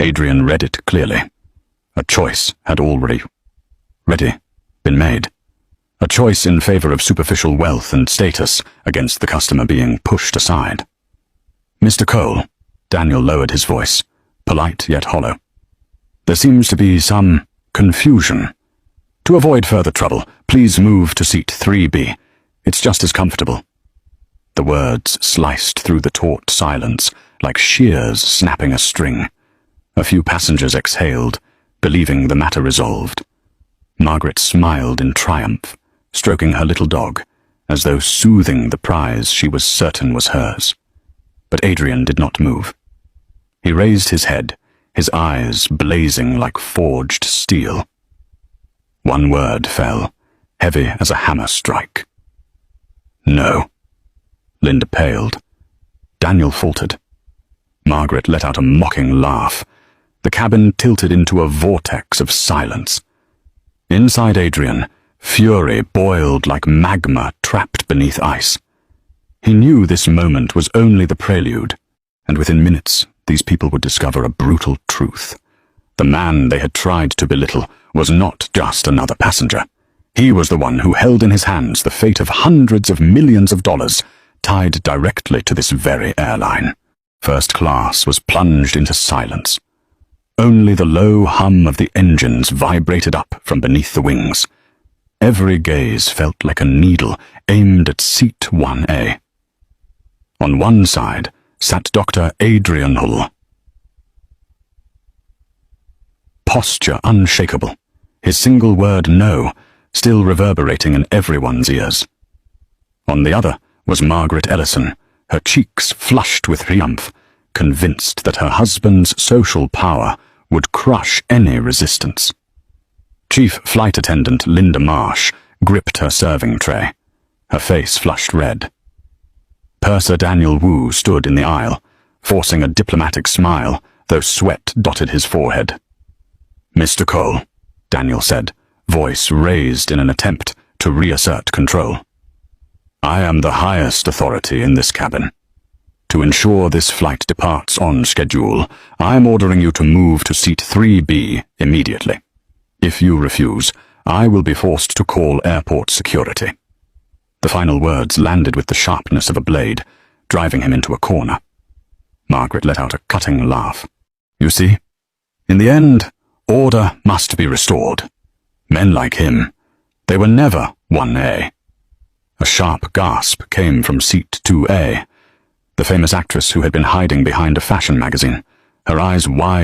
Adrian read it clearly. A choice had already been made. A choice in favor of superficial wealth and status against the customer being pushed aside. "Mr. Cole," Daniel lowered his voice, polite yet hollow. "There seems to be some confusion. To avoid further trouble, please move to seat 3B. It's just as comfortable." The words sliced through the taut silence like shears snapping a string. A few passengers exhaled, believing the matter resolved. Margaret smiled in triumph, stroking her little dog, as though soothing the prize she was certain was hers. But Adrian did not move. He raised his head, his eyes blazing like forged steel. One word fell, heavy as a hammer strike. "No." Linda paled. Daniel faltered. Margaret let out a mocking laugh. The cabin tilted into a vortex of silence. Inside Adrian, fury boiled like magma trapped beneath ice. He knew this moment was only the prelude, and within minutes these people would discover a brutal truth. The man they had tried to belittle was not just another passenger. He was the one who held in his hands the fate of hundreds of millions of dollars, tied directly to this very airline. First class was plunged into silence. Only the low hum of the engines vibrated up from beneath the wings. Every gaze felt like a needle aimed at seat 1A. On one side sat Dr. Adrian Hull. Posture unshakable, his single word "no" still reverberating in everyone's ears. On the other was Margaret Ellison, her cheeks flushed with triumph, convinced that her husband's social power would crush any resistance. Chief Flight Attendant Linda Marsh gripped her serving tray. Her face flushed red. Purser Daniel Wu stood in the aisle, forcing a diplomatic smile, though sweat dotted his forehead. "Mr. Cole," Daniel said, voice raised in an attempt to reassert control. "I am the highest authority in this cabin. To ensure this flight departs on schedule, I am ordering you to move to seat 3B immediately. If you refuse, I will be forced to call airport security." The final words landed with the sharpness of a blade, driving him into a corner. Margaret let out a cutting laugh. "You see, in the end, order must be restored. Men like him, they were never 1A. A sharp gasp came from seat 2A. The famous actress who had been hiding behind a fashion magazine, her eyes wide